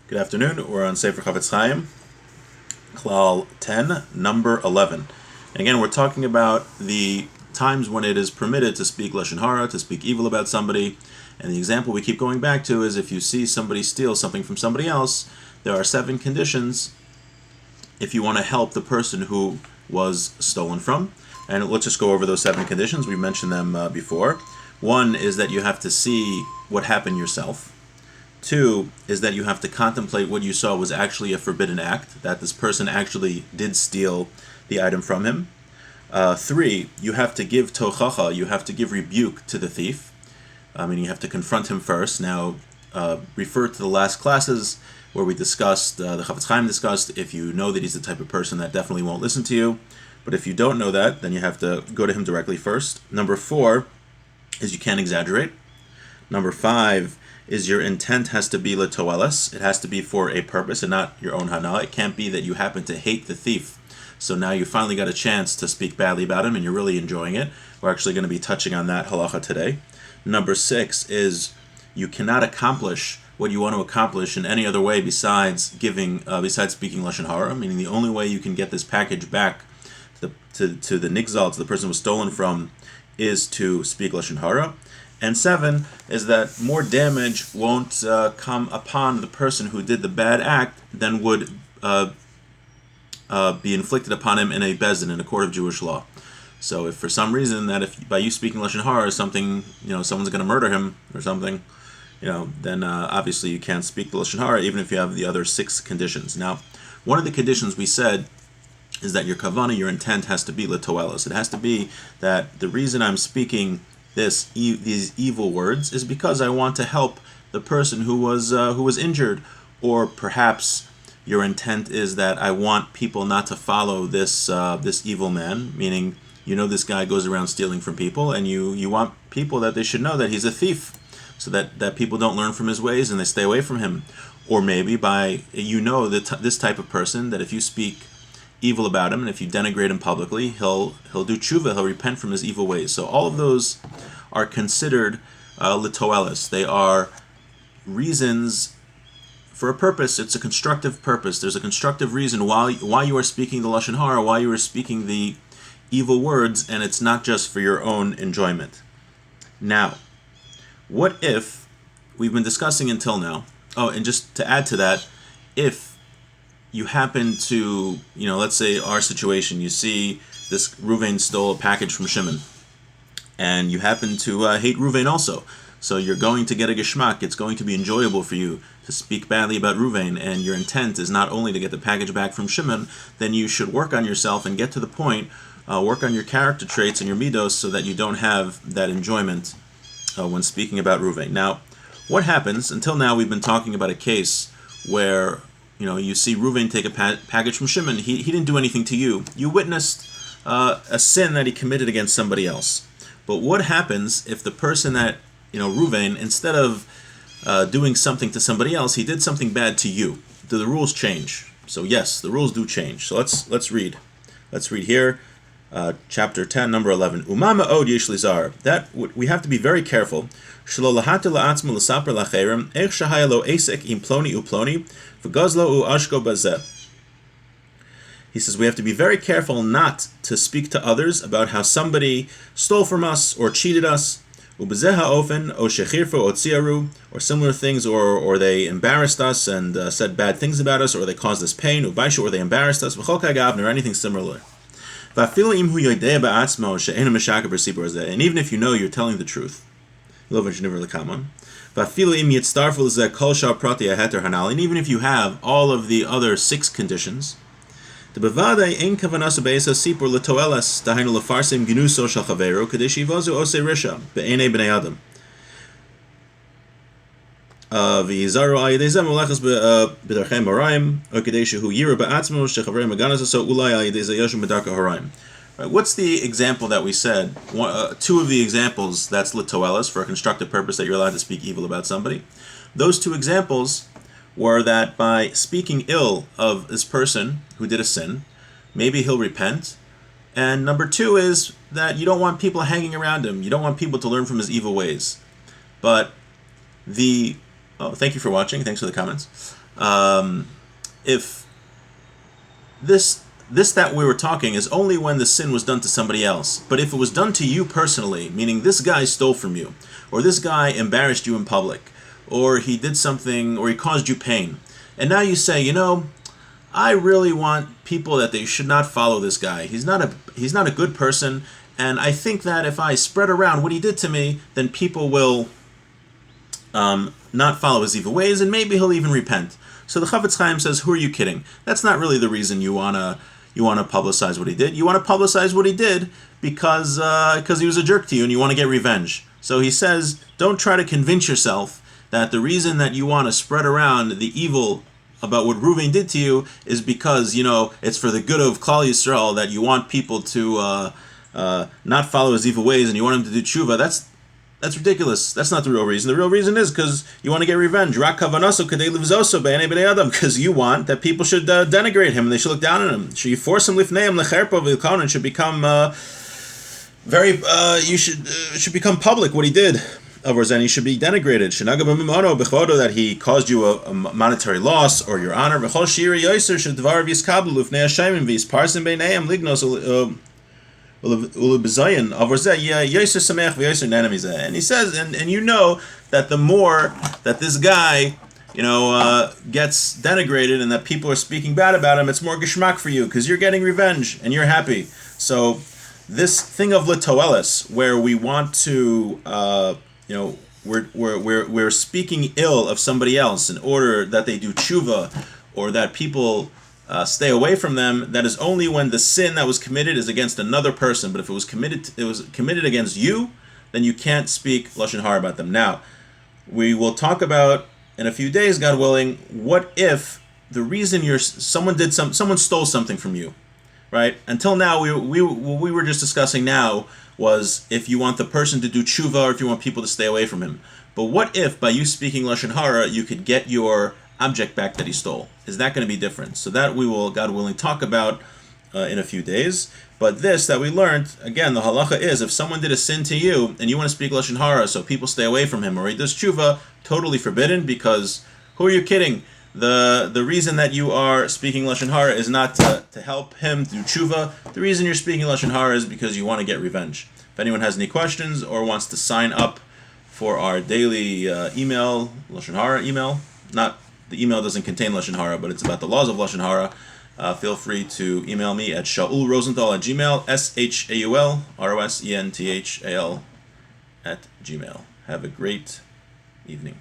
Good afternoon. We're on Sefer Chavetz Chaim, Klal 10, number 11. And again, we're talking about the times when it is permitted to speak Lashon Harah, to speak evil about somebody. And the example we keep going back to is if you see somebody steal something from somebody else, there are 7 conditions if you want to help the person who was stolen from. And let's just go over those 7 conditions. We mentioned them before. 1 is that you have to see what happened yourself. 2 is that you have to contemplate what you saw was actually a forbidden act, that this person actually did steal the item from him. 3, you have to give tochacha, you have to give rebuke to the thief. You have to confront him first. Now, refer to the last classes where we discussed, the Chavetz Chaim discussed, if you know that he's the type of person that definitely won't listen to you. But if you don't know that, then you have to go to him directly first. Number 4 is you can't exaggerate. Number 5 is your intent has to be letoelis. It has to be for a purpose and not your own hana. It can't be that you happen to hate the thief, so now you finally got a chance to speak badly about him and you're really enjoying it. We're actually going to be touching on that halacha today. Number 6 is you cannot accomplish what you want to accomplish in any other way besides speaking Lashon Harah, meaning the only way you can get this package back to the nigzal, to the person who was stolen from, is to speak Lashon Harah. And 7 is that more damage won't come upon the person who did the bad act than would be inflicted upon him in a bezdin, in a court of Jewish law. So if for some reason that if by you speaking Lashon Harah something, someone's going to murder him or something, then obviously you can't speak the Lashon Harah even if you have the other 6 conditions. Now, one of the conditions we said is that your kavanah, your intent, has to be letoelis. It has to be that the reason I'm speaking these evil words is because I want to help the person who was injured, or perhaps your intent is that I want people not to follow this evil man, meaning this guy goes around stealing from people, and you want people that they should know that he's a thief, so that people don't learn from his ways and they stay away from him. Or maybe by this type of person, that if you speak evil about him and if you denigrate him publicly, he'll do tshuva, he'll repent from his evil ways. So all of those are considered letoelis. They are reasons for a purpose. It's a constructive purpose. There's a constructive reason why you are speaking the Lashon Harah, why you are speaking the evil words, and it's not just for your own enjoyment. Now, what if we've been discussing until now? Oh, and just to add to that, if you happen to, let's say our situation, you see this Ruvain stole a package from Shimon, and you happen to hate Ruvain also. So you're going to get a geschmack. It's going to be enjoyable for you to speak badly about Ruvain, and your intent is not only to get the package back from Shimon, then you should work on yourself and get to the point, work on your character traits and your midos so that you don't have that enjoyment when speaking about Ruvain. Now, what happens, until now we've been talking about a case where you see Ruvain take a package from Shimon. He didn't do anything to you. You witnessed a sin that he committed against somebody else. But what happens if the person that, Ruvain, instead of doing something to somebody else, he did something bad to you? Do the rules change? So yes, the rules do change. So let's read. Let's read here, chapter 10, number 11. Uma ma'od yesh lizar. That we have to be very careful. Shelo lahatu la'atzmu l'saper la'cherem ech shahaya lo esek im ploni uploni v'gazlo u ashko bazeh. He says we have to be very careful not to speak to others about how somebody stole from us or cheated us, ubezeh ha'ofen o shechirfo o tziaru, or similar things, or they embarrassed us and said bad things about us, or they caused us pain, ubaishu, or they embarrassed us, v'chol kagavn, or anything similar. And even if you know you're telling the truth, and even if you have all of the other 6 conditions, Right, what's the example that we said? 2 of the examples that's letoelis, for a constructive purpose that you're allowed to speak evil about somebody. Those 2 examples were that by speaking ill of this person who did a sin, maybe he'll repent. And number 2 is that you don't want people hanging around him. You don't want people to learn from his evil ways. But thank you for watching. Thanks for the comments. If this that we were talking is only when the sin was done to somebody else. But if it was done to you personally, meaning this guy stole from you, or this guy embarrassed you in public, or he did something, or he caused you pain, and now you say, I really want people that they should not follow this guy. He's not a good person, and I think that if I spread around what he did to me, then people will not follow his evil ways, and maybe he'll even repent. So the Chafetz Chaim says, who are you kidding? That's not really the reason you wanna publicize what he did. You want to publicize what he did because he was a jerk to you and you want to get revenge. So he says, don't try to convince yourself that the reason that you want to spread around the evil about what Reuven did to you is because, it's for the good of Klal Yisrael, that you want people to not follow his evil ways and you want him to do tshuva. That's ridiculous. That's not the real reason. The real reason is because you want to get revenge. Because you want that people should denigrate him and they should look down on him. Should you force him and should become should become public what he did. And he should be denigrated. That he caused you a monetary loss or your honor. And he says, and you know that the more that this guy, gets denigrated and that people are speaking bad about him, it's more geschmack for you because you're getting revenge and you're happy. So this thing of litoelis, where we want to, we're speaking ill of somebody else in order that they do tshuva or that people stay away from them, that is only when the sin that was committed is against another person. But if it was committed against you, then you can't speak Lashon Harah about them. Now, we will talk about in a few days, God willing, what if the reason someone stole something from you, right? Until now, what we were just discussing now was if you want the person to do tshuva or if you want people to stay away from him. But what if by you speaking Lashon Harah, you could get your object back that he stole? Is that going to be different? So that we will, God willing, talk about in a few days. But this that we learned, again, the halacha is if someone did a sin to you and you want to speak Lashon Harah so people stay away from him or he does tshuva, totally forbidden, because who are you kidding? The reason that you are speaking Lashon Harah is not to help him do tshuva. The reason you're speaking Lashon Harah is because you want to get revenge. If anyone has any questions or wants to sign up for our daily email, Lashon Harah email, the email doesn't contain Lashon Harah, but it's about the laws of Lashon Harah. Feel free to email me at shaulrosenthal@gmail, ShaulRosenthal @gmail. Have a great evening.